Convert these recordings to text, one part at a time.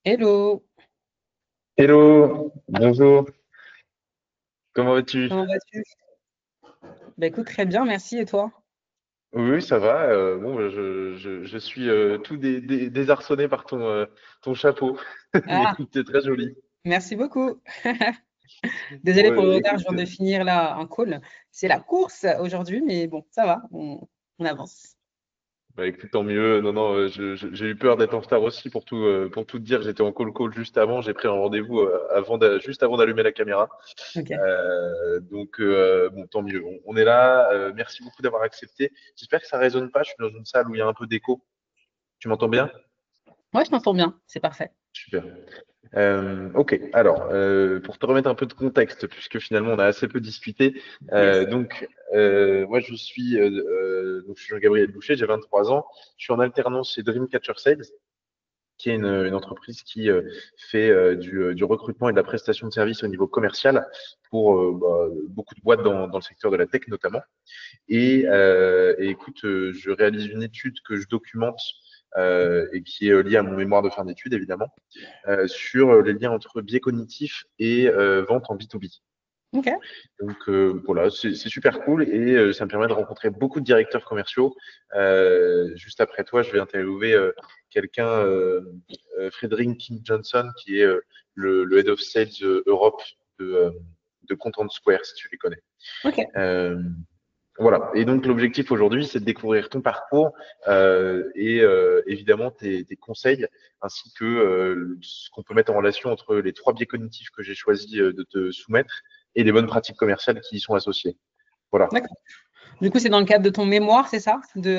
Hello, Hello, bonjour, comment vas-tu? comment vas-tu? Bah écoute, très bien, merci. Et toi? Oui, oui, ça va. Bon, je suis tout désarçonné par ton chapeau. Mais Ah, écoute, c'est très joli. merci beaucoup. Désolée pour Bon, le retard, je écoute, viens de finir là un call. C'est la course aujourd'hui, mais bon, ça va, on avance. bah, écoute, tant mieux. Non, non, j'ai eu peur d'être en retard aussi pour tout te dire. J'étais en call juste avant. J'ai pris un rendez-vous juste avant d'allumer la caméra. Ok. Donc, bon, tant mieux. On est là. Merci beaucoup d'avoir accepté. J'espère que ça résonne pas. Je suis dans une salle où il y a un peu d'écho. Tu m'entends bien? Moi, je t'entends bien, c'est parfait. Super. Ok, alors pour te remettre un peu de contexte, puisque finalement on a assez peu discuté, Yes. moi donc je suis Jean-Gabriel Boucher, j'ai 23 ans, je suis en alternance chez Dreamcatcher Sales, qui est une entreprise qui fait du recrutement et de la prestation de services au niveau commercial pour beaucoup de boîtes dans le secteur de la tech notamment. Et écoute, je réalise une étude que je documente et qui est liée à mon mémoire de fin d'études évidemment sur les liens entre biais cognitifs et vente en B2B. Ok. Donc voilà, c'est super cool et ça me permet de rencontrer beaucoup de directeurs commerciaux. Juste après toi, je vais interviewer quelqu'un, Frédéric King Johnson, qui est le Head of Sales Europe de Content Square, si tu les connais. Ok. Euh, voilà. Et donc l'objectif aujourd'hui, c'est de découvrir ton parcours et évidemment tes conseils, ainsi que ce qu'on peut mettre en relation entre les trois biais cognitifs que j'ai choisi de te soumettre et les bonnes pratiques commerciales qui y sont associées. Voilà. D'accord. Du coup, c'est dans le cadre de ton mémoire, c'est ça? De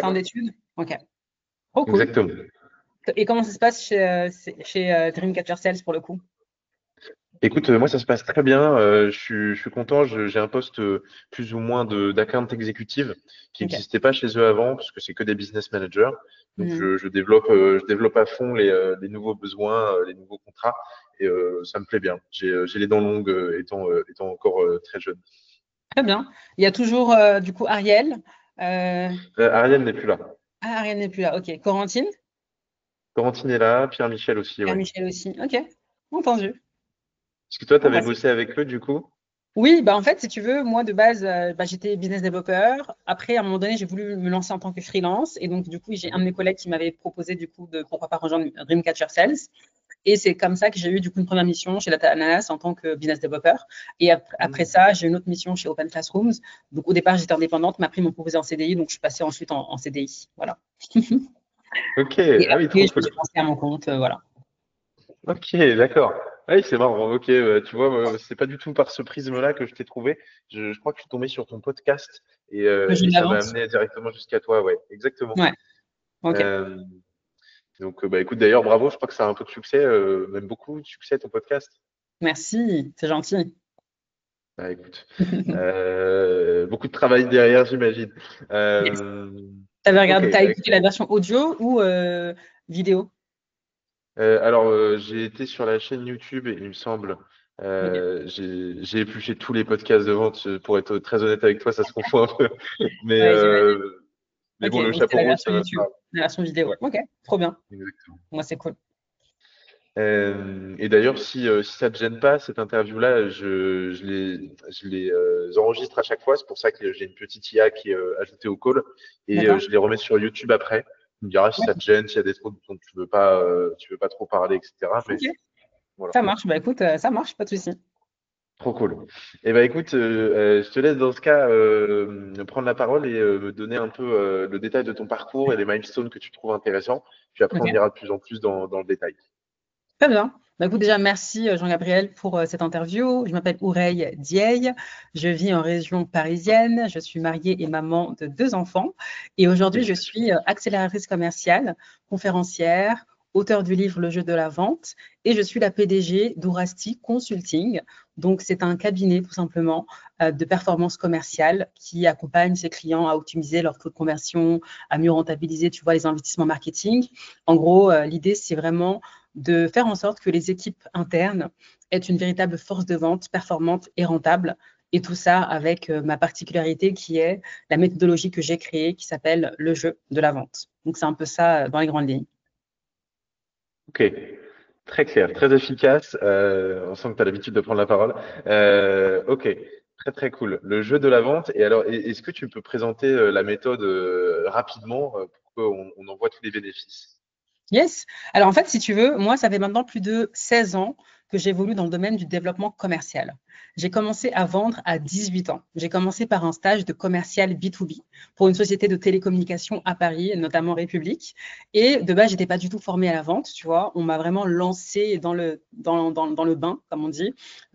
fin Ouais, d'études? Ok. Oh, cool. exactement. Et comment ça se passe chez Dreamcatcher Sales pour le coup? Écoute, moi ça se passe très bien. Je suis content. J'ai un poste plus ou moins de d'account exécutive qui Ok. n'existait pas chez eux avant, parce que c'est que des business managers. Donc Mhm. je développe à fond les nouveaux besoins, les nouveaux contrats, et ça me plaît bien. J'ai les dents longues étant encore très jeune. Très bien. Il y a toujours du coup Ariel. Euh, Ariel n'est plus là. Ah, Ariel n'est plus là. Ok. Corentine? Corentine est là, Pierre-Michel aussi, Pierre ouais. Michel aussi. Ok. Entendu. Est-ce que toi, tu Bon, avais bah, bossé avec eux du coup? oui, bah en fait, si tu veux, moi de base, j'étais business developer. Après, à un moment donné, j'ai voulu me lancer en tant que freelance. Et donc, du coup, j'ai un de mes Mhm. collègues qui m'avait proposé, du coup, de pourquoi pas rejoindre Dreamcatcher Sales. Et c'est comme ça que j'ai eu, du coup, une première mission chez Data Ananas en tant que business developer. Et après Mhm. ça, j'ai eu une autre mission chez Open Classrooms. Donc, au départ, j'étais indépendante, mais après, ils m'ont proposé en CDI. Donc, je suis passée ensuite en CDI. Voilà. Ok, Et ah oui, après, trop je me cool. suis lancée à mon compte. Voilà. Ok, d'accord. Ah oui, c'est marrant. Ok, tu vois, c'est pas du tout par ce prisme-là que je t'ai trouvé. Je crois que je suis tombé sur ton podcast Le jeu et de la ça m'a vente. amené directement jusqu'à toi. Ouais, exactement. Ouais. Ok. Euh, donc, bah, écoute, d'ailleurs, bravo. Je crois que ça a un peu de succès, même beaucoup de succès, ton podcast. Merci. C'est gentil. Bah, écoute, beaucoup de travail derrière, j'imagine. Yes. Euh, ok, T'as bah, écouté la version audio ou vidéo? Alors, j'ai été sur la chaîne YouTube et il me semble, Ok. j'ai épluché tous les podcasts de vente. Pour être très honnête avec toi, ça se confond un peu. Mais, Ouais, j'imagine. euh, mais bon, Ok, le donc c'est chapeau la rose, version ça me YouTube, parle. la version vidéo. Ouais, Ok, trop bien. exactement. Moi, c'est cool. Et d'ailleurs, si ça te gêne pas, cette interview-là, je les enregistre à chaque fois. C'est pour ça que j'ai une petite IA qui est ajoutée au call et D'accord? je les remets sur YouTube après. Tu me diras si ça te gêne, s'il y a des trucs dont tu veux pas trop parler, etc. Ok, Mais voilà. ça marche. Bah écoute, ça marche, pas de souci. Trop cool. Eh ben écoute, je te laisse dans ce cas prendre la parole et me donner un peu le détail de ton parcours et les milestones que tu trouves intéressants. Puis après, Ok, on ira de plus en plus dans le détail. très bien. Bah écoute, déjà, merci Jean-Gabriel pour cette interview. Je m'appelle Oureille Dieye. Je vis en région parisienne. Je suis mariée et maman de deux enfants. Et aujourd'hui, je Félicitations. suis accélératrice commerciale, conférencière, auteure du livre Le jeu de la vente. Et je suis la PDG d'Ourasti Consulting. Donc, c'est un cabinet, tout simplement, de performance commerciale qui accompagne ses clients à optimiser leur taux de conversion, à mieux rentabiliser, tu vois, les investissements marketing. En gros, l'idée, c'est vraiment de faire en sorte que les équipes internes aient une véritable force de vente performante et rentable. Et tout ça avec ma particularité qui est la méthodologie que j'ai créée qui s'appelle le jeu de la vente. Donc, c'est un peu ça dans les grandes lignes. Ok. Très clair, très efficace. On sent que tu as l'habitude de prendre la parole. Ok, très très cool. Le jeu de la vente. Et alors, est-ce que tu peux présenter la méthode rapidement pour qu'on en voit tous les bénéfices? Yes. Alors en fait, si tu veux, moi, ça fait maintenant plus de 16 ans que j'évolue dans le domaine du développement commercial. J'ai commencé à vendre à 18 ans. J'ai commencé par un stage de commercial B2B pour une société de télécommunications à Paris, notamment République. Et de base, j'étais pas du tout formée à la vente, tu vois. On m'a vraiment lancé dans le bain, comme on dit,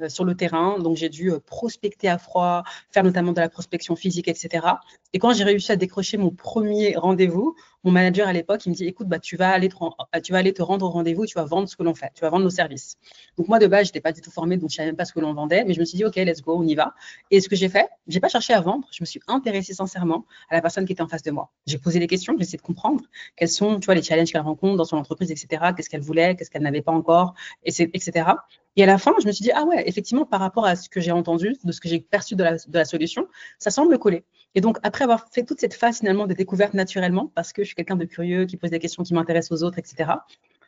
sur le terrain. Donc j'ai dû prospecter à froid, faire notamment de la prospection physique, etc. Et quand j'ai réussi à décrocher mon premier rendez-vous, mon manager à l'époque, il me dit, écoute, bah, tu vas aller te rendre au rendez-vous et tu vas vendre ce que l'on fait, tu vas vendre nos services. Donc moi, de base, je n'étais pas du tout formée, donc je ne savais même pas ce que l'on vendait, mais je me suis dit, OK, let's go, on y va. Et ce que j'ai fait, je n'ai pas cherché à vendre, je me suis intéressée sincèrement à la personne qui était en face de moi. J'ai posé des questions, j'ai essayé de comprendre quels sont, tu vois, les challenges qu'elle rencontre dans son entreprise, etc. Qu'est-ce qu'elle voulait, qu'est-ce qu'elle n'avait pas encore, etc. Et à la fin, je me suis dit, ah ouais, effectivement, par rapport à ce que j'ai entendu, de ce que j'ai perçu de la solution, ça semble coller. Et donc, après avoir fait toute cette phase finalement de découverte naturellement, parce que je suis quelqu'un de curieux, qui pose des questions qui m'intéressent aux autres, etc.,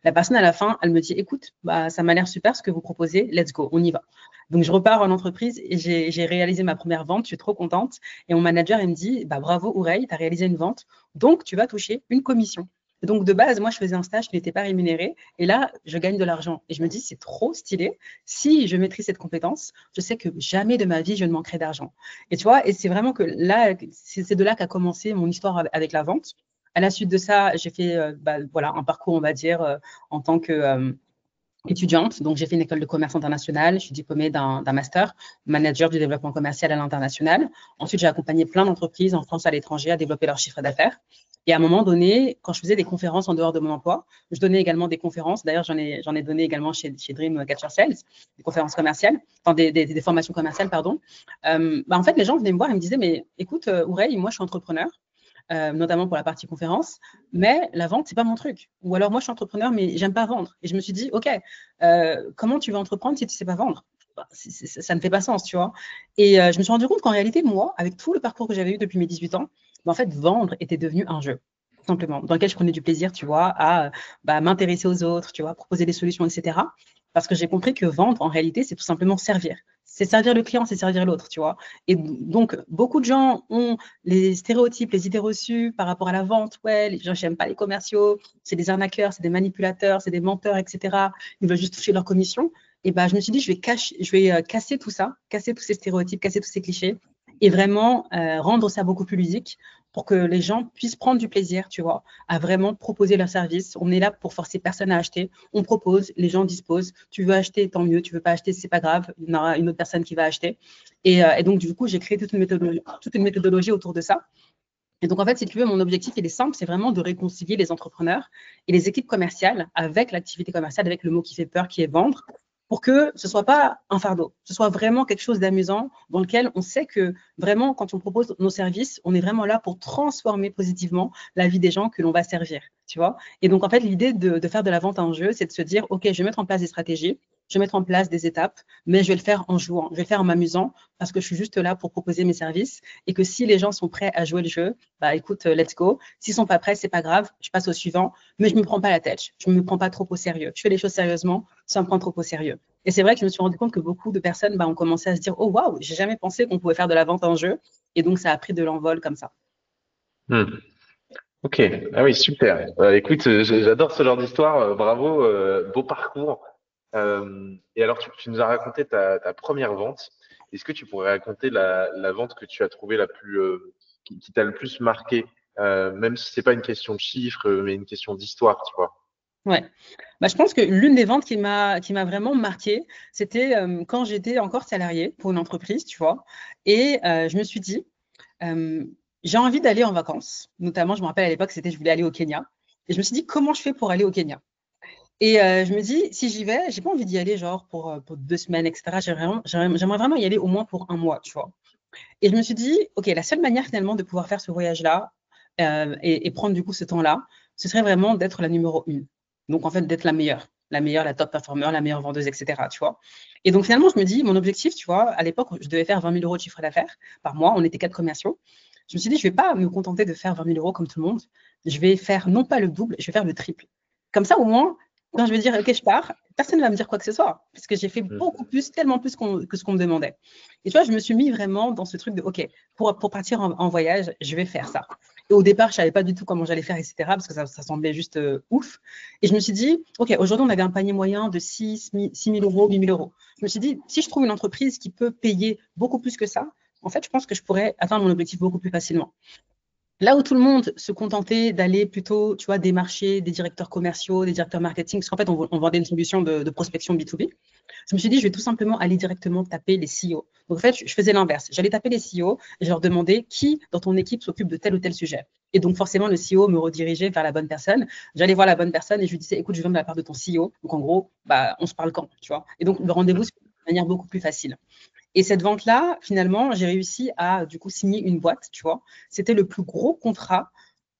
la personne à la fin, elle me dit, écoute, bah, ça m'a l'air super ce que vous proposez, let's go, on y va. Donc, je repars en entreprise et j'ai réalisé ma première vente, je suis trop contente. Et mon manager, il me dit, bah, bravo, Ouray, tu as réalisé une vente, donc tu vas toucher une commission. Et donc, de base, moi, je faisais un stage qui n'était pas rémunéré. Et là, je gagne de l'argent. Et je me dis, c'est trop stylé. Si je maîtrise cette compétence, je sais que jamais de ma vie, je ne manquerai d'argent. Et tu vois, et c'est vraiment que là, c'est de là qu'a commencé mon histoire avec la vente. À la suite de ça, j'ai fait bah, voilà, un parcours, on va dire, en tant que étudiante. Donc, j'ai fait une école de commerce international. Je suis diplômée d'un master, manager du développement commercial à l'international. Ensuite, j'ai accompagné plein d'entreprises en France et à l'étranger à développer leur chiffre d'affaires. Et à un moment donné, quand je faisais des conférences en dehors de mon emploi, je donnais également des conférences. D'ailleurs, j'en ai donné également chez Dream Catcher Sales, des conférences commerciales, enfin des formations commerciales, pardon. Bah, en fait, les gens venaient me voir et me disaient, mais écoute, Ouray, moi, je suis entrepreneur. Notamment pour la partie conférence, mais la vente, c'est pas mon truc. Ou alors moi, je suis entrepreneur, mais j'aime pas vendre. Et je me suis dit, OK, comment tu vas entreprendre si tu sais pas vendre? Bah, ça ne fait pas sens, tu vois. Et je me suis rendu compte qu'en réalité, moi, avec tout le parcours que j'avais eu depuis mes 18 ans, bah, en fait, vendre était devenu un jeu, tout simplement, dans lequel je prenais du plaisir, tu vois, à bah, m'intéresser aux autres, tu vois, proposer des solutions, etc. Parce que j'ai compris que vendre, en réalité, c'est tout simplement servir. C'est servir le client, c'est servir l'autre, tu vois. Et donc, beaucoup de gens ont les stéréotypes, les idées reçues par rapport à la vente. Ouais, les gens n'aiment pas les commerciaux, c'est des arnaqueurs, c'est des manipulateurs, c'est des menteurs, etc. Ils veulent juste toucher leur commission. Et ben, je me suis dit, je vais casser tout ça, casser tous ces stéréotypes, casser tous ces clichés et vraiment rendre ça beaucoup plus ludique pour que les gens puissent prendre du plaisir, tu vois, à vraiment proposer leur service. On est là pour forcer personne à acheter. On propose, les gens disposent. Tu veux acheter, tant mieux. Tu veux pas acheter, c'est pas grave. Il y aura une autre personne qui va acheter. Et donc, du coup, j'ai créé toute une méthodologie autour de ça. Et donc, en fait, si tu veux, mon objectif, il est simple, c'est vraiment de réconcilier les entrepreneurs et les équipes commerciales avec l'activité commerciale, avec le mot qui fait peur, qui est vendre, pour que ce ne soit pas un fardeau, ce soit vraiment quelque chose d'amusant dans lequel on sait que vraiment, quand on propose nos services, on est vraiment là pour transformer positivement la vie des gens que l'on va servir, tu vois. Et donc, en fait, l'idée de faire de la vente en jeu, c'est de se dire, OK, je vais mettre en place des stratégies, je vais mettre en place des étapes, mais je vais le faire en jouant, je vais le faire en m'amusant parce que je suis juste là pour proposer mes services et que si les gens sont prêts à jouer le jeu, bah écoute, let's go. S'ils sont pas prêts, c'est pas grave, je passe au suivant, mais je me prends pas la tête, je me prends pas trop au sérieux. Je fais les choses sérieusement sans me prendre trop au sérieux. Et c'est vrai que je me suis rendu compte que beaucoup de personnes ont commencé à se dire, oh waouh, j'ai jamais pensé qu'on pouvait faire de la vente en jeu. Et donc, ça a pris de l'envol comme ça. Hmm. Ok, ah oui, super. Écoute, j'adore ce genre d'histoire. Bravo, beau parcours. Et alors, tu nous as raconté ta première vente. Est-ce que tu pourrais raconter la vente que tu as trouvée la plus, qui t'a le plus marqué, même si c'est pas une question de chiffres, mais une question d'histoire, tu vois? Ouais. Bah, je pense que l'une des ventes qui m'a vraiment marquée, c'était quand j'étais encore salariée pour une entreprise, tu vois. Et je me suis dit, euh, j'ai envie d'aller en vacances. Notamment, je me rappelle à l'époque, je voulais aller au Kenya. Et je me suis dit, comment je fais pour aller au Kenya? Et je me dis, si j'y vais, j'ai pas envie d'y aller genre pour 2 semaines, etc. J'aimerais vraiment y aller au moins pour un mois, tu vois. Et je me suis dit, OK, la seule manière finalement de pouvoir faire ce voyage-là et prendre du coup ce temps-là, ce serait vraiment d'être la numéro une. Donc en fait, d'être la meilleure, la top performer, la meilleure vendeuse, etc. Tu vois. Et donc finalement, je me dis, mon objectif, tu vois, à l'époque, je devais faire 20 000 euros de chiffre d'affaires par mois. On était 4 commerciaux. Je me suis dit, je ne vais pas me contenter de faire 20 000 euros comme tout le monde. Je vais faire non pas le double, je vais faire le triple. Comme ça, au moins, quand je vais dire, OK, je pars, personne ne va me dire quoi que ce soit, parce que j'ai fait beaucoup plus, tellement plus que ce qu'on me demandait. Et tu vois, je me suis mis vraiment dans ce truc de, OK, pour partir en voyage, je vais faire ça. Et au départ, je ne savais pas du tout comment j'allais faire, etc., parce que ça semblait juste ouf. Et je me suis dit, OK, aujourd'hui, on avait un panier moyen de 6 000 euros, 8 000 euros. Je me suis dit, si je trouve une entreprise qui peut payer beaucoup plus que ça, en fait, je pense que je pourrais atteindre mon objectif beaucoup plus facilement. Là où tout le monde se contentait d'aller plutôt, tu vois, démarcher des directeurs commerciaux, des directeurs marketing, parce qu'en fait, on vendait une solution de prospection B2B. Je me suis dit, je vais tout simplement aller directement taper les CEO. Donc, en fait, je faisais l'inverse. J'allais taper les CEO et je leur demandais qui, dans ton équipe, s'occupe de tel ou tel sujet. Et donc, forcément, le CEO me redirigeait vers la bonne personne. J'allais voir la bonne personne et je lui disais, écoute, je viens de la part de ton CEO. Donc, en gros, on se parle quand, tu vois. Et donc, le rendez-vous se fait de manière beaucoup plus facile. Et cette vente-là, finalement, j'ai réussi à, du coup, signer une boîte, tu vois. C'était le plus gros contrat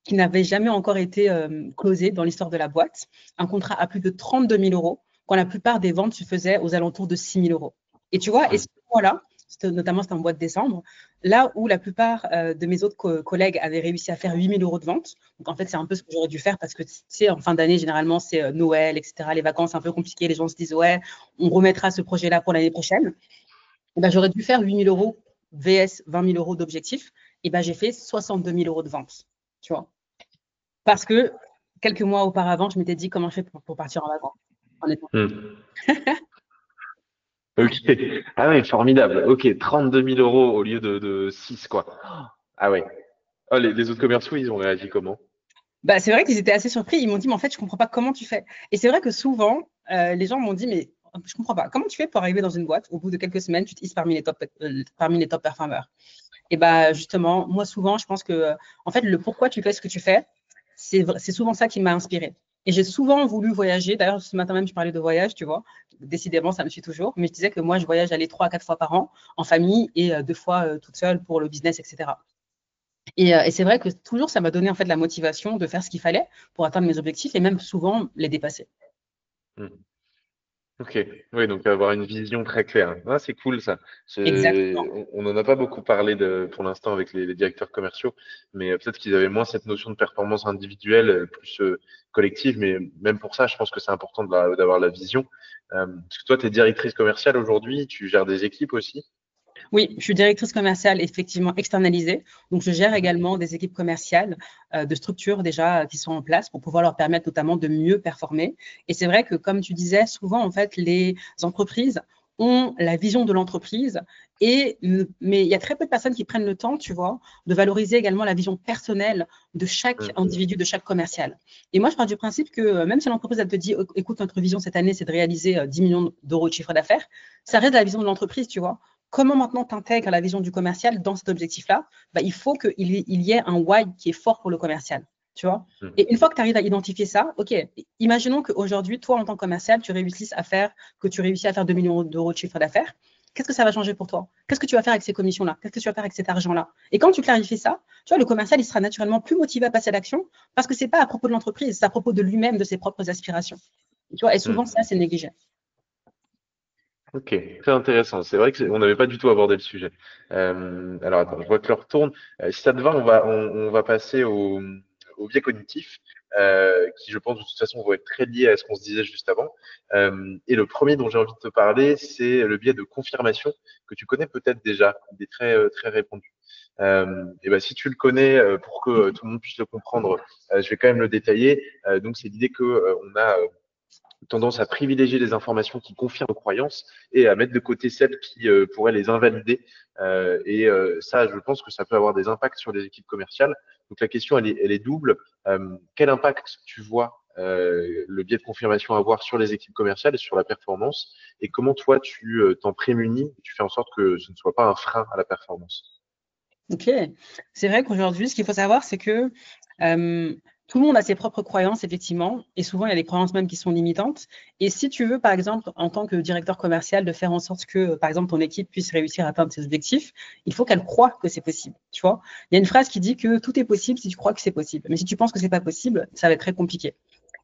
qui n'avait jamais encore été closé dans l'histoire de la boîte. Un contrat à plus de 32 000 euros, quand la plupart des ventes se faisaient aux alentours de 6 000 euros. Et tu vois, et ce mois-là, notamment c'était en mois de décembre, là où la plupart de mes autres collègues avaient réussi à faire 8 000 euros de vente. Donc en fait, c'est un peu ce que j'aurais dû faire parce que tu sais, en fin d'année, généralement, c'est Noël, etc. Les vacances, un peu compliquées. Les gens se disent, ouais, on remettra ce projet-là pour l'année prochaine. Et ben, j'aurais dû faire 8 000 euros VS 20 000 euros d'objectif. Et ben, j'ai fait 62 000 euros de vente, tu vois. Parce que quelques mois auparavant, je m'étais dit comment je fais pour partir en vacances, honnêtement. Ok. Ah ouais, formidable. Ok, 32 000 euros au lieu de 6, quoi. Ah ouais. Oh, les autres commerciaux, ils ont réagi comment? Bah, c'est vrai qu'ils étaient assez surpris. Ils m'ont dit, mais en fait, je comprends pas comment tu fais. Et c'est vrai que souvent, les gens m'ont dit, mais je comprends pas. Comment tu fais pour arriver dans une boîte, au bout de quelques semaines, tu te hisses parmi les top performers? Et bah, justement, moi, souvent, je pense que, en fait, le pourquoi tu fais ce que tu fais, c'est souvent ça qui m'a inspirée. Et j'ai souvent voulu voyager. D'ailleurs, ce matin même, je parlais de voyage, tu vois. Décidément, ça me suit toujours. Mais je disais que moi, je voyage aller 3 à 4 fois par an en famille et 2 fois toute seule pour le business, etc. Et c'est vrai que toujours, ça m'a donné en fait la motivation de faire ce qu'il fallait pour atteindre mes objectifs et même souvent les dépasser. Hmm. Ok, oui, donc avoir une vision très claire. Ah, c'est cool ça. Exactement. On n'en a pas beaucoup parlé pour l'instant avec les directeurs commerciaux, mais peut-être qu'ils avaient moins cette notion de performance individuelle, plus collective, mais même pour ça, je pense que c'est important d'avoir la vision. Parce que toi, tu es directrice commerciale aujourd'hui, tu gères des équipes aussi. Oui, je suis directrice commerciale effectivement externalisée. Donc, je gère Mhm. également des équipes commerciales de structures déjà qui sont en place pour pouvoir leur permettre notamment de mieux performer. Et c'est vrai que, comme tu disais, souvent, en fait, les entreprises ont la vision de l'entreprise mais il y a très peu de personnes qui prennent le temps, tu vois, de valoriser également la vision personnelle de chaque Mhm. individu, de chaque commercial. Et moi, je pars du principe que même si l'entreprise, elle te dit, écoute, notre vision cette année, c'est de réaliser 10 millions d'euros de chiffre d'affaires, ça reste la vision de l'entreprise, tu vois. Comment maintenant tu intègres la vision du commercial dans cet objectif-là? Il faut qu'il y ait un why qui est fort pour le commercial, tu vois? Mhm. Et une fois que tu arrives à identifier ça, OK, imaginons qu'aujourd'hui, toi, en tant que commercial, que tu réussis à faire 2 millions d'euros de chiffre d'affaires. Qu'est-ce que ça va changer pour toi? Qu'est-ce que tu vas faire avec ces commissions-là? Qu'est-ce que tu vas faire avec cet argent-là? Et quand tu clarifies ça, tu vois, le commercial, il sera naturellement plus motivé à passer à l'action parce que c'est pas à propos de l'entreprise, c'est à propos de lui-même, de ses propres aspirations. Tu vois, et souvent, Mhm. ça, c'est négligé. Ok, très intéressant. C'est vrai que on n'avait pas du tout abordé le sujet. Alors attends, je vois que l'heure tourne. Si ça te va, on va passer au biais cognitif, qui je pense de toute façon vont être très liés à ce qu'on se disait juste avant. Et le premier dont j'ai envie de te parler, c'est le biais de confirmation que tu connais peut-être déjà. Il est très répandu. Et ben si tu le connais, pour que tout le monde puisse le comprendre, je vais quand même le détailler. Donc c'est l'idée que on a tendance à privilégier les informations qui confirment nos croyances et à mettre de côté celles qui pourraient les invalider. Ça, je pense que ça peut avoir des impacts sur les équipes commerciales. Donc la question, elle est double. Quel impact tu vois le biais de confirmation avoir sur les équipes commerciales et sur la performance? Et comment toi, tu t'en prémunis, tu fais en sorte que ce ne soit pas un frein à la performance? Ok, c'est vrai qu'aujourd'hui, ce qu'il faut savoir, c'est que tout le monde a ses propres croyances, effectivement, et souvent il y a des croyances même qui sont limitantes. Et si tu veux, par exemple, en tant que directeur commercial, de faire en sorte que, par exemple, ton équipe puisse réussir à atteindre ses objectifs, il faut qu'elle croie que c'est possible. Tu vois, il y a une phrase qui dit que tout est possible si tu crois que c'est possible, mais si tu penses que c'est pas possible, ça va être très compliqué.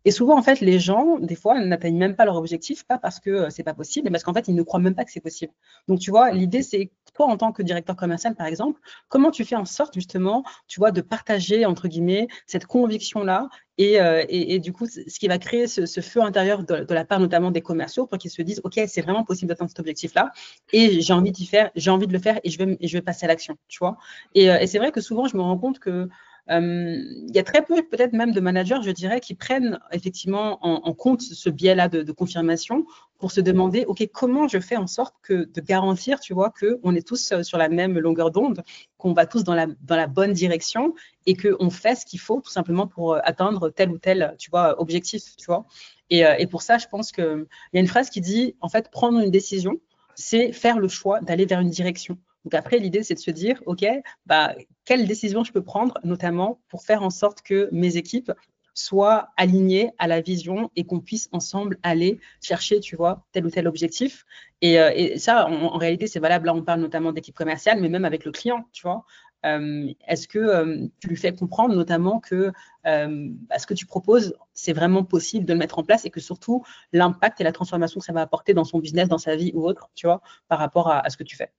Et souvent, en fait, les gens, des fois, n'atteignent même pas leur objectif, pas parce que c'est pas possible, mais parce qu'en fait, ils ne croient même pas que c'est possible. Donc, tu vois, l'idée, c'est toi, en tant que directeur commercial, par exemple, comment tu fais en sorte, justement, tu vois, de partager, entre guillemets, cette conviction-là et du coup, ce qui va créer ce feu intérieur de la part notamment des commerciaux pour qu'ils se disent, OK, c'est vraiment possible d'atteindre cet objectif-là et j'ai envie d'y faire, j'ai envie de le faire et je vais passer à l'action, tu vois. Et c'est vrai que souvent, je me rends compte que il y a très peu, peut-être même de managers, je dirais, qui prennent effectivement en compte ce biais-là de confirmation pour se demander, OK, comment je fais en sorte de garantir, tu vois, qu'on est tous sur la même longueur d'onde, qu'on va tous dans la bonne direction et qu'on fait ce qu'il faut tout simplement pour atteindre tel ou tel, tu vois, objectif, tu vois. Et pour ça, je pense qu'il y a une phrase qui dit, en fait, prendre une décision, c'est faire le choix d'aller vers une direction. Donc après, l'idée, c'est de se dire, OK, bah, quelle décision je peux prendre, notamment pour faire en sorte que mes équipes soient alignées à la vision et qu'on puisse ensemble aller chercher, tu vois, tel ou tel objectif. Et ça, en réalité, c'est valable. Là, on parle notamment d'équipe commerciale, mais même avec le client, tu vois. Est-ce que tu lui fais comprendre notamment que ce que tu proposes, c'est vraiment possible de le mettre en place et que surtout, l'impact et la transformation que ça va apporter dans son business, dans sa vie ou autre, tu vois, par rapport à ce que tu fais.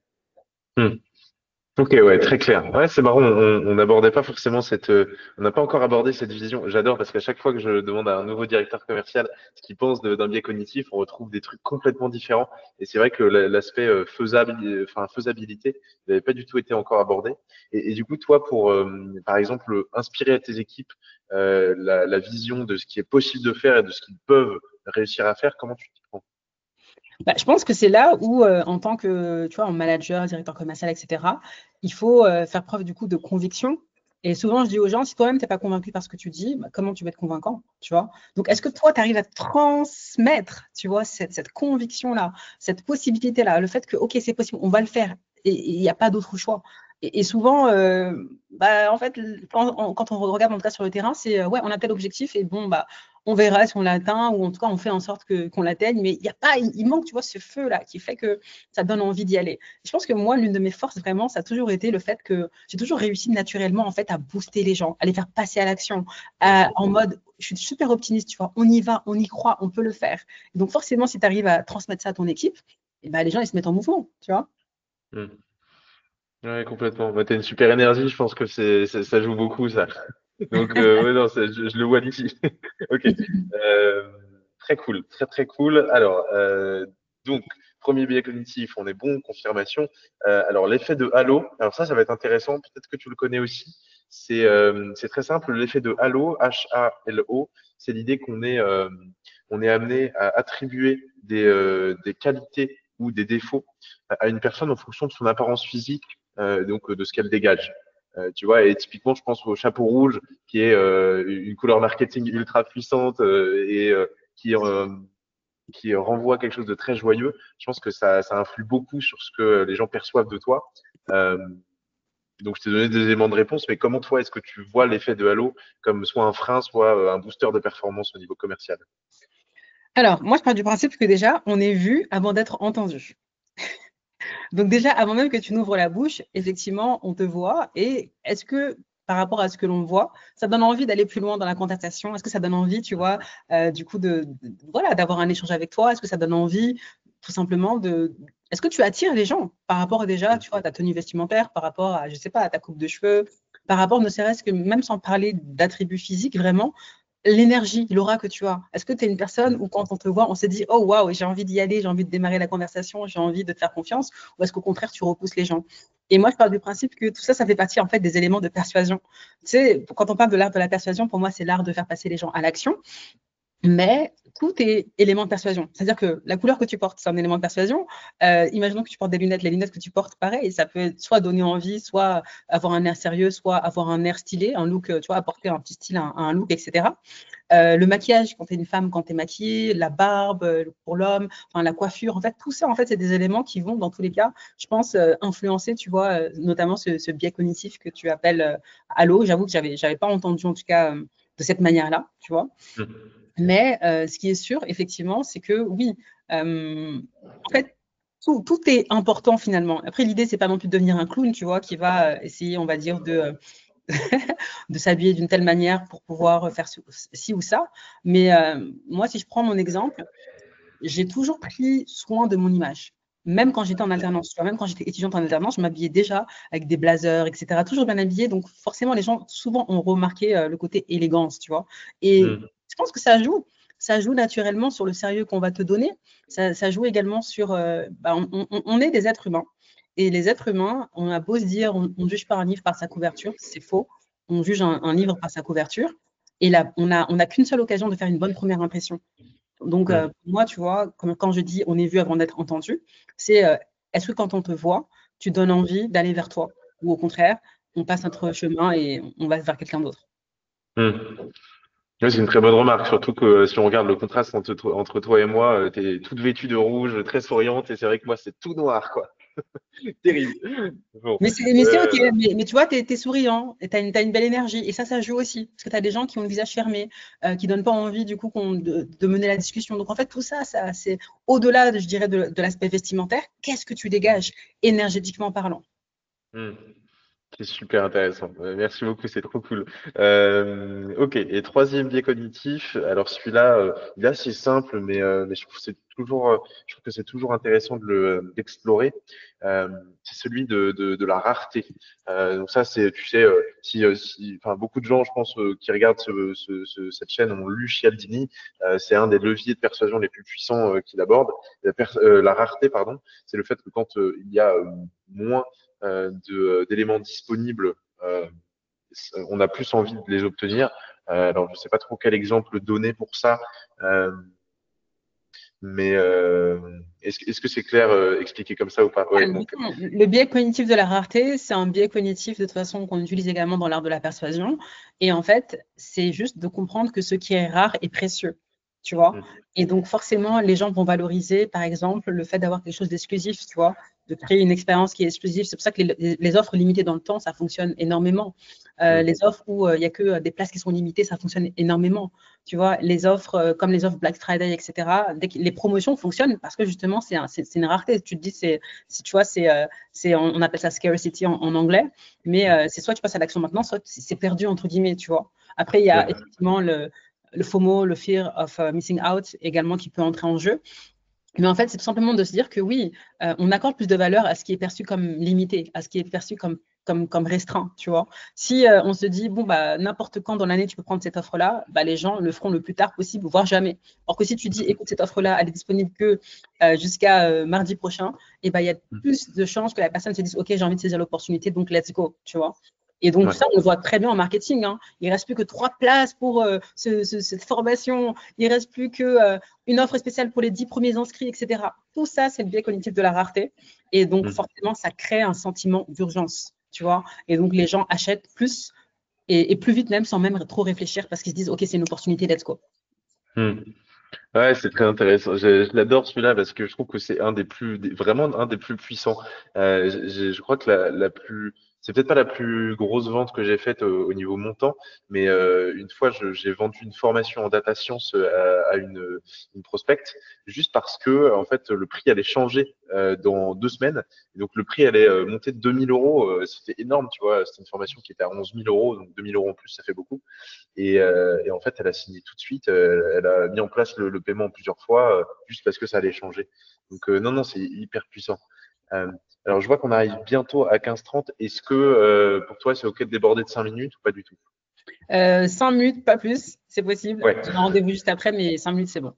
Hmm. Ok, ouais, très clair. Ouais, c'est marrant, on n'abordait pas forcément on n'a pas encore abordé cette vision. J'adore parce qu'à chaque fois que je demande à un nouveau directeur commercial ce qu'il pense d'un biais cognitif, on retrouve des trucs complètement différents. Et c'est vrai que l'aspect faisabilité n'avait pas du tout été encore abordé. Et du coup, toi, pour, par exemple, inspirer à tes équipes la vision de ce qui est possible de faire et de ce qu'ils peuvent réussir à faire, comment tu t'y prends? Bah, je pense que c'est là où, en tant que, tu vois, en manager, directeur commercial, et cetera, il faut faire preuve du coup de conviction. Et souvent, je dis aux gens, si toi-même, tu n'es pas convaincu par ce que tu dis, bah, comment tu vas être convaincant, tu vois? Donc, est-ce que toi, tu arrives à transmettre, tu vois, cette conviction-là, cette possibilité-là, le fait que, OK, c'est possible, on va le faire et il n'y a pas d'autre choix. Et souvent, bah, en fait, quand on regarde en tout cas sur le terrain, c'est ouais, on a tel objectif et bon, bah, on verra si on l'atteint ou en tout cas on fait en sorte qu'on l'atteigne, mais il y a pas, il manque, tu vois, ce feu là qui fait que ça donne envie d'y aller. Je pense que moi, l'une de mes forces vraiment, ça a toujours été le fait que j'ai toujours réussi naturellement en fait à booster les gens, à les faire passer à l'action, en mode je suis super optimiste, tu vois, on y va, on y croit, on peut le faire. Donc forcément, si tu arrives à transmettre ça à ton équipe, et ben, les gens ils se mettent en mouvement, tu vois. Hmm. Ouais, complètement. Bah, t'as une super énergie, je pense que ça joue beaucoup, ça. Donc, ouais, non, je le vois d'ici. Ok. Euh, Très cool, très très cool. Alors, donc, premier biais cognitif, on est bon, confirmation. Alors, l'effet de halo, alors ça va être intéressant, peut-être que tu le connais aussi. C'est très simple, l'effet de halo, H-A-L-O, c'est l'idée on est amené à attribuer des qualités ou des défauts à une personne en fonction de son apparence physique, donc de ce qu'elle dégage. Tu vois, et typiquement, je pense au chapeau rouge, qui est une couleur marketing ultra puissante qui renvoie quelque chose de très joyeux. Je pense que ça influe beaucoup sur ce que les gens perçoivent de toi. Euh, donc, je t'ai donné des éléments de réponse, mais comment toi, est-ce que tu vois l'effet de halo comme soit un frein, soit un booster de performance au niveau commercial? Alors, moi, je pars du principe que déjà, on est vu avant d'être entendu. Donc déjà, avant même que tu n'ouvres la bouche, effectivement, on te voit. Et est-ce que, par rapport à ce que l'on voit, ça donne envie d'aller plus loin dans la conversation? Est-ce que ça donne envie, tu vois, du coup, voilà, d'avoir un échange avec toi? Est-ce que ça donne envie, tout simplement, Est-ce que tu attires les gens par rapport déjà, tu vois, à ta tenue vestimentaire, par rapport à, je sais pas, à ta coupe de cheveux, par rapport, ne serait-ce que, même sans parler d'attributs physiques, vraiment, l'énergie, l'aura que tu as. Est-ce que tu es une personne où quand on te voit, on se dit, oh waouh, j'ai envie d'y aller, j'ai envie de démarrer la conversation, j'ai envie de te faire confiance, ou est-ce qu'au contraire, tu repousses les gens? Et moi, je parle du principe que tout ça, ça fait partie en fait des éléments de persuasion. Tu sais, quand on parle de l'art de la persuasion, pour moi, c'est l'art de faire passer les gens à l'action. Mais tout est élément de persuasion. C'est-à-dire que la couleur que tu portes, c'est un élément de persuasion. Imaginons que tu portes des lunettes. Les lunettes que tu portes, pareil, ça peut soit donner envie, soit avoir un air sérieux, soit avoir un air stylé, un look, tu vois, apporter un petit style à un look, etc. Le maquillage, quand tu es une femme, quand tu es maquillée, la barbe pour l'homme, enfin, la coiffure, en fait, tout ça, en fait, c'est des éléments qui vont, dans tous les cas, je pense, influencer, tu vois, notamment ce biais cognitif que tu appelles halo. J'avoue que j'avais pas entendu, en tout cas, de cette manière-là, tu vois. Mais ce qui est sûr, effectivement, c'est que oui, en fait, tout est important finalement. Après, l'idée, c'est pas non plus de devenir un clown, tu vois, qui va essayer, on va dire, de s'habiller d'une telle manière pour pouvoir faire ci ou ça. Mais moi, si je prends mon exemple, j'ai toujours pris soin de mon image. même quand j'étais en alternance. Tu vois, même quand j'étais étudiante en alternance, je m'habillais déjà avec des blazers, etc. Toujours bien habillée. Donc, forcément, les gens, souvent, ont remarqué le côté élégance, tu vois. Et je pense que ça joue. Ça joue naturellement sur le sérieux qu'on va te donner. Ça joue également sur… on est des êtres humains. Et les êtres humains, on a beau se dire, on juge pas un livre par sa couverture, c'est faux. On juge un livre par sa couverture. Et là, on a qu'une seule occasion de faire une bonne première impression. Donc, pour moi, tu vois, quand je dis on est vu avant d'être entendu, c'est est-ce que quand on te voit, tu donnes envie d'aller vers toi? Ou au contraire, on passe notre chemin et on va vers quelqu'un d'autre? Oui, c'est une très bonne remarque, surtout que si on regarde le contraste entre toi et moi, t'es toute vêtue de rouge, très souriante, et c'est vrai que moi, c'est tout noir, quoi. Terrible. Bon. Mais c'est OK, mais tu vois, tu es souriant et tu as une belle énergie et ça joue aussi. Parce que tu as des gens qui ont le visage fermé, qui donnent pas envie du coup de mener la discussion. Donc en fait, tout ça, c'est au-delà, je dirais, de l'aspect vestimentaire. Qu'est-ce que tu dégages énergétiquement parlant? Hmm. C'est super intéressant. Merci beaucoup, c'est trop cool. Ok, et troisième biais cognitif. Alors celui-là, il est assez simple, mais je trouve que je trouve que c'est toujours intéressant d'explorer. C'est celui de la rareté. Donc ça, c'est, tu sais, enfin beaucoup de gens, je pense, qui regardent cette chaîne ont lu Cialdini. C'est un des leviers de persuasion les plus puissants qu'il aborde. La rareté, pardon, c'est le fait que quand il y a moins d'éléments disponibles, on a plus envie de les obtenir. Alors, je ne sais pas trop quel exemple donner pour ça, euh, mais est-ce que c'est clair expliqué comme ça ou pas? Ouais, donc. Le biais cognitif de la rareté, c'est un biais cognitif de toute façon qu'on utilise également dans l'art de la persuasion. Et en fait, c'est juste de comprendre que ce qui est rare est précieux, tu vois. Et donc forcément, les gens vont valoriser, par exemple, le fait d'avoir quelque chose d'exclusif, tu vois, de créer une expérience qui est exclusive. C'est pour ça que les offres limitées dans le temps, ça fonctionne énormément. Les offres où il n'y a que des places qui sont limitées, ça fonctionne énormément. Tu vois, les offres comme les offres Black Friday, etc. Les promotions fonctionnent parce que justement, c'est une rareté. Tu te dis, tu vois, on appelle ça scarcity en anglais, mais c'est soit tu passes à l'action maintenant, soit c'est perdu entre guillemets, tu vois. Après, il y a effectivement le FOMO, le fear of missing out également qui peut entrer en jeu. Mais en fait, c'est tout simplement de se dire que oui, on accorde plus de valeur à ce qui est perçu comme limité, à ce qui est perçu comme restreint, tu vois. Si on se dit, bon, bah, n'importe quand dans l'année, tu peux prendre cette offre-là, bah, les gens le feront le plus tard possible, voire jamais. Or que si tu dis, écoute, cette offre-là, elle est disponible que jusqu'à mardi prochain, et bah, il y a plus de chances que la personne se dise, OK, j'ai envie de saisir l'opportunité, donc let's go, tu vois. Et donc, ça, on le voit très bien en marketing. Hein. Il ne reste plus que 3 places pour cette formation. Il ne reste plus que une offre spéciale pour les 10 premiers inscrits, etc. Tout ça, c'est le biais cognitif de la rareté. Et donc, forcément, ça crée un sentiment d'urgence, tu vois. Et donc, les gens achètent plus et plus vite même, sans même trop réfléchir, parce qu'ils se disent, OK, c'est une opportunité, let's go. Ouais, c'est très intéressant. Je l'adore celui-là parce que je trouve que c'est vraiment un des plus puissants. Je crois que c'est peut-être pas la plus grosse vente que j'ai faite au niveau montant, mais une fois, j'ai vendu une formation en data science à une prospecte juste parce que en fait le prix allait changer dans 2 semaines. Et donc le prix allait monter de 2000 euros. C'était énorme, tu vois. C'était une formation qui était à 11 000 euros, donc 2000 euros en plus, ça fait beaucoup. Et en fait, elle a signé tout de suite. Elle a mis en place le paiement plusieurs fois, juste parce que ça allait changer. Donc, non, non, c'est hyper puissant. Alors, je vois qu'on arrive bientôt à 15h30. Est-ce que pour toi, c'est OK de déborder de 5 minutes ou pas du tout? 5 minutes, pas plus, c'est possible. Ouais, J'ai un rendez-vous juste après, mais 5 minutes, c'est bon.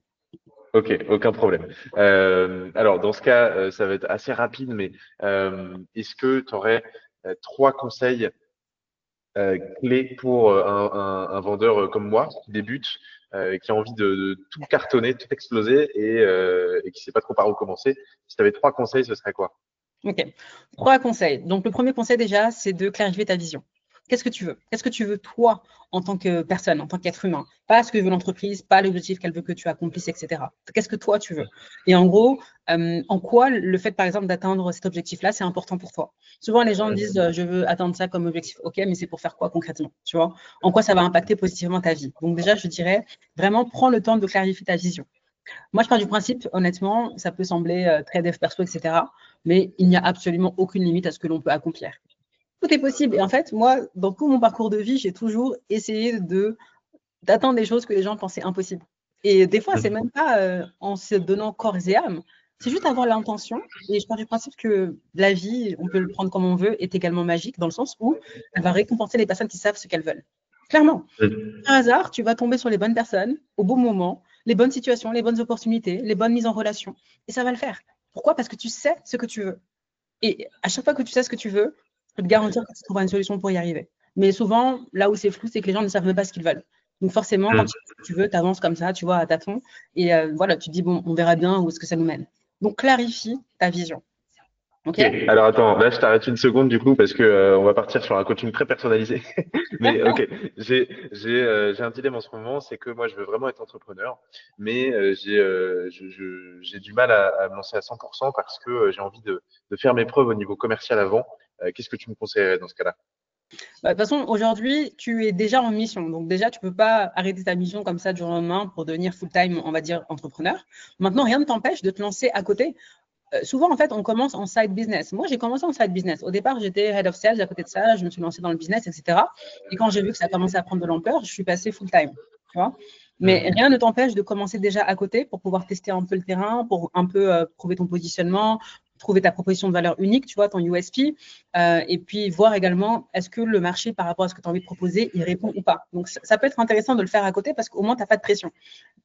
OK, aucun problème. Alors, dans ce cas, ça va être assez rapide, mais est-ce que tu aurais 3 conseils clé pour un vendeur comme moi qui débute, qui a envie de tout cartonner, tout exploser et qui sait pas trop par où commencer. Si tu avais 3 conseils, ce serait quoi? OK. 3 conseils. Donc, le premier conseil déjà, c'est de clarifier ta vision. Qu'est-ce que tu veux? Qu'est-ce que tu veux toi en tant que personne, en tant qu'être humain? Pas ce que veut l'entreprise, pas l'objectif qu'elle veut que tu accomplisses, etc. Qu'est-ce que toi tu veux? Et en gros, en quoi le fait par exemple d'atteindre cet objectif-là, c'est important pour toi? Souvent les gens disent je veux atteindre ça comme objectif. OK, mais c'est pour faire quoi concrètement? Tu vois? En quoi ça va impacter positivement ta vie? Donc déjà, je dirais vraiment prends le temps de clarifier ta vision. Moi, je pars du principe, honnêtement, ça peut sembler très dev perso, etc. Mais il n'y a absolument aucune limite à ce que l'on peut accomplir. Tout est possible. Et en fait, moi, dans tout mon parcours de vie, j'ai toujours essayé d'atteindre des choses que les gens pensaient impossibles. Et des fois, c'est même pas en se donnant corps et âme, C'est juste avoir l'intention. Et je pars du principe que la vie, on peut le prendre comme on veut, est également magique dans le sens où elle va récompenser les personnes qui savent ce qu'elles veulent. Clairement. Mm. Par hasard, tu vas tomber sur les bonnes personnes, au bon moment, les bonnes situations, les bonnes opportunités, les bonnes mises en relation. Et ça va le faire. Pourquoi? Parce que tu sais ce que tu veux. Et à chaque fois que tu sais ce que tu veux, je peux te garantir que tu trouveras une solution pour y arriver. Mais souvent, là où c'est flou, c'est que les gens ne savent même pas ce qu'ils veulent. Donc forcément, quand Mm. tu sais ce que tu veux, tu avances comme ça, tu vois, à tâtons. Et voilà, tu te dis, bon, on verra bien où est-ce que ça nous mène. Donc clarifie ta vision. OK? Ok, alors attends, là je t'arrête une seconde du coup parce que on va partir sur un coaching très personnalisé. Mais ok, j'ai un dilemme en ce moment, c'est que moi je veux vraiment être entrepreneur, mais j'ai du mal à me lancer à 100% parce que j'ai envie de faire mes preuves au niveau commercial avant. Qu'est-ce que tu me conseillerais dans ce cas-là? Bah, de toute façon, aujourd'hui, tu es déjà en mission. Donc déjà, tu ne peux pas arrêter ta mission comme ça du jour au lendemain pour devenir full-time, on va dire, entrepreneur. Maintenant, rien ne t'empêche de te lancer à côté. Souvent, en fait, on commence en side business. Moi, j'ai commencé en side business. Au départ, j'étais head of sales. À côté de ça, je me suis lancée dans le business, etc. Et quand j'ai vu que ça commençait à prendre de l'ampleur, je suis passée full-time. Tu vois. Mais Mm. rien ne t'empêche de commencer déjà à côté pour pouvoir tester un peu le terrain, pour un peu prouver ton positionnement, trouver ta proposition de valeur unique, tu vois, ton USP, et puis voir également est-ce que le marché, par rapport à ce que tu as envie de proposer, il répond ou pas. Donc, ça peut être intéressant de le faire à côté parce qu'au moins, tu n'as pas de pression.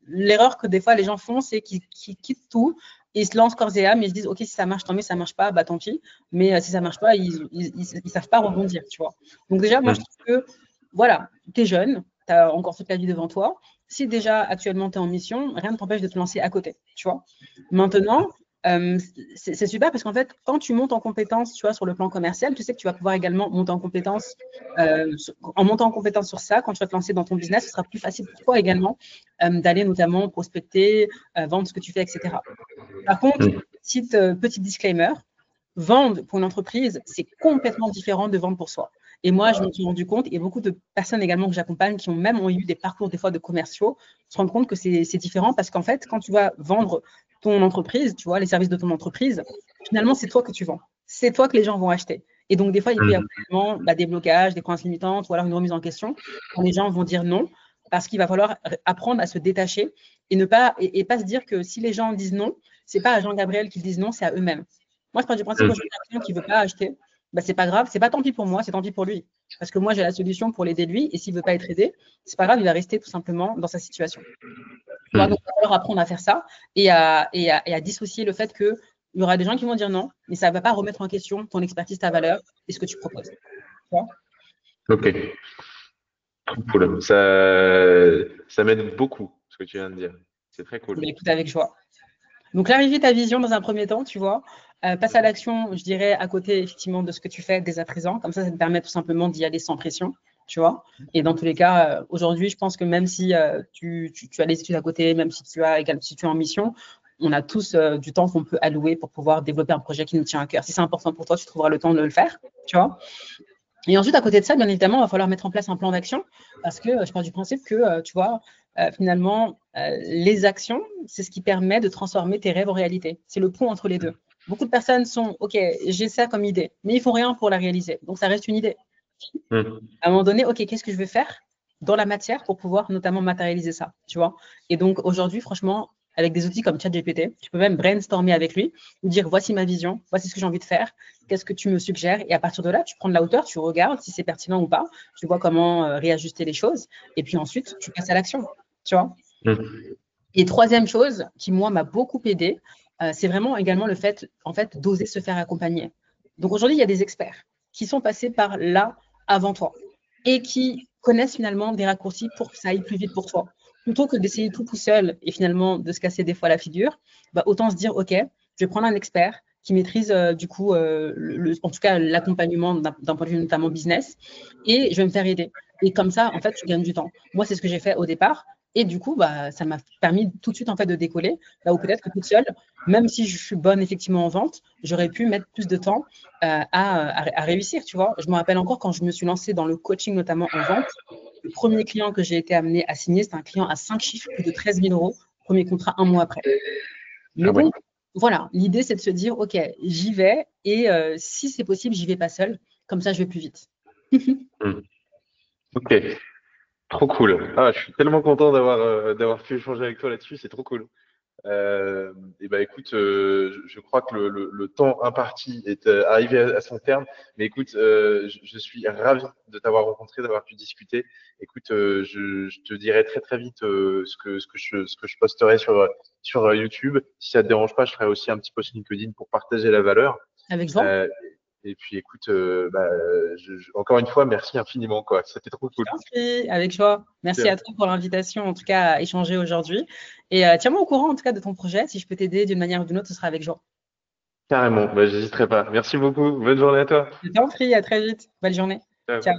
L'erreur que des fois les gens font, c'est qu'ils quittent tout, ils se lancent corps et âme et ils se disent ok, si ça marche tant mieux, si ça marche pas, bah tant pis, mais si ça marche pas, ils savent pas rebondir, tu vois. Donc déjà, moi je Mm. trouve que voilà, tu es jeune, tu as encore toute la vie devant toi. Si déjà actuellement tu es en mission, rien ne t'empêche de te lancer à côté, tu vois. Maintenant, c'est super parce qu'en fait, quand tu montes en compétence, tu vois, sur le plan commercial, tu sais que tu vas pouvoir également monter en compétence. En montant en compétence sur ça, quand tu vas te lancer dans ton business, ce sera plus facile pour toi également d'aller notamment prospecter, vendre ce que tu fais, etc. Par contre, Mm. petit disclaimer, vendre pour une entreprise, c'est complètement différent de vendre pour soi. Et moi, je me suis rendu compte, et beaucoup de personnes également que j'accompagne qui ont même eu des parcours des fois de commerciaux, se rendent compte que c'est différent parce qu'en fait, quand tu vas vendre ton entreprise, tu vois, les services de ton entreprise, finalement, c'est toi que tu vends. C'est toi que les gens vont acheter. Et donc, des fois, il peut y Mm. avoir des blocages, des croyances limitantes ou alors une remise en question quand les gens vont dire non parce qu'il va falloir apprendre à se détacher et ne pas, et pas se dire que si les gens disent non, c'est pas à Jean-Gabriel qu'ils disent non, c'est à eux-mêmes. Moi, je pars du principe Mm. aujourd'hui, un client qui ne veut pas acheter, bah, c'est pas grave, c'est pas tant pis pour moi, c'est tant pis pour lui. Parce que moi, j'ai la solution pour l'aider lui, et s'il ne veut pas être aidé, c'est pas grave, il va rester tout simplement dans sa situation. Tu vois, donc, Mm. il va falloir apprendre à faire ça et à dissocier le fait qu'il y aura des gens qui vont dire non, mais ça ne va pas remettre en question ton expertise, ta valeur et ce que tu proposes. Tu vois. Ok, cool. Ça m'aide beaucoup ce que tu viens de dire. C'est très cool. Mais écoute, avec joie. Donc, clarifier ta vision dans un premier temps, tu vois. Passe à l'action, je dirais, à côté, effectivement, de ce que tu fais dès à présent. Comme ça te permet tout simplement d'y aller sans pression, tu vois. Et dans tous les cas, aujourd'hui, je pense que même si tu as les études à côté, même si si tu es en mission, on a tous du temps qu'on peut allouer pour pouvoir développer un projet qui nous tient à cœur. Si c'est important pour toi, tu trouveras le temps de le faire, tu vois. Et ensuite, à côté de ça, bien évidemment, il va falloir mettre en place un plan d'action parce que je pars du principe que, tu vois, finalement, les actions, c'est ce qui permet de transformer tes rêves en réalité. C'est le pont entre les deux. Beaucoup de personnes sont, OK, j'ai ça comme idée, mais ils font rien pour la réaliser. Donc, ça reste une idée. Mm. À un moment donné, OK, qu'est-ce que je vais faire dans la matière pour pouvoir notamment matérialiser ça, tu vois. Et donc, aujourd'hui, franchement, avec des outils comme ChatGPT, tu peux même brainstormer avec lui, lui dire voici ma vision, voici ce que j'ai envie de faire, qu'est-ce que tu me suggères. Et à partir de là, tu prends de la hauteur, tu regardes si c'est pertinent ou pas, tu vois comment réajuster les choses. Et puis ensuite, tu passes à l'action, tu vois. Mm. Et troisième chose qui, moi, m'a beaucoup aidé, c'est vraiment également le fait, en fait, d'oser se faire accompagner. Donc aujourd'hui, il y a des experts qui sont passés par là avant toi et qui connaissent finalement des raccourcis pour que ça aille plus vite pour toi. Plutôt que d'essayer tout seul et finalement de se casser des fois la figure, bah, autant se dire, OK, je vais prendre un expert qui maîtrise du coup, en tout cas, l'accompagnement d'un point de vue notamment business et je vais me faire aider. Et comme ça, en fait, tu gagnes du temps. Moi, c'est ce que j'ai fait au départ. Et du coup, bah, ça m'a permis tout de suite en fait de décoller. Là où peut-être que toute seule, même si je suis bonne effectivement en vente, j'aurais pu mettre plus de temps à réussir. Tu vois, je me rappelle encore quand je me suis lancée dans le coaching, notamment en vente. Le premier client que j'ai été amenée à signer, c'était un client à 5 chiffres, plus de 13 000 euros. Premier contrat un mois après. Ah Mais ouais. donc, voilà, l'idée c'est de se dire, ok, j'y vais et si c'est possible, j'y vais pas seule. Comme ça, je vais plus vite. Mm. Ok, trop cool. Ah, je suis tellement content d'avoir pu échanger avec toi là-dessus, c'est trop cool. Et ben écoute, je crois que le temps imparti est arrivé à son terme. Mais écoute, je suis ravi de t'avoir rencontré, d'avoir pu discuter. Écoute, je te dirai très très vite ce que je posterai sur YouTube. Si ça te dérange pas, je ferai aussi un petit post LinkedIn pour partager la valeur. Avec joie. Euh, et puis écoute, encore une fois, merci infiniment quoi. C'était trop Je cool. t'en prie, avec joie. Merci Bien. à toi pour l'invitation, en tout cas, à échanger aujourd'hui. Et tiens-moi au courant, en tout cas, de ton projet. Si je peux t'aider d'une manière ou d'une autre, ce sera avec joie. Carrément, j'hésiterai pas. Merci beaucoup. Bonne journée à toi. Je t'en prie, à très vite. Belle journée. Ciao. Ciao.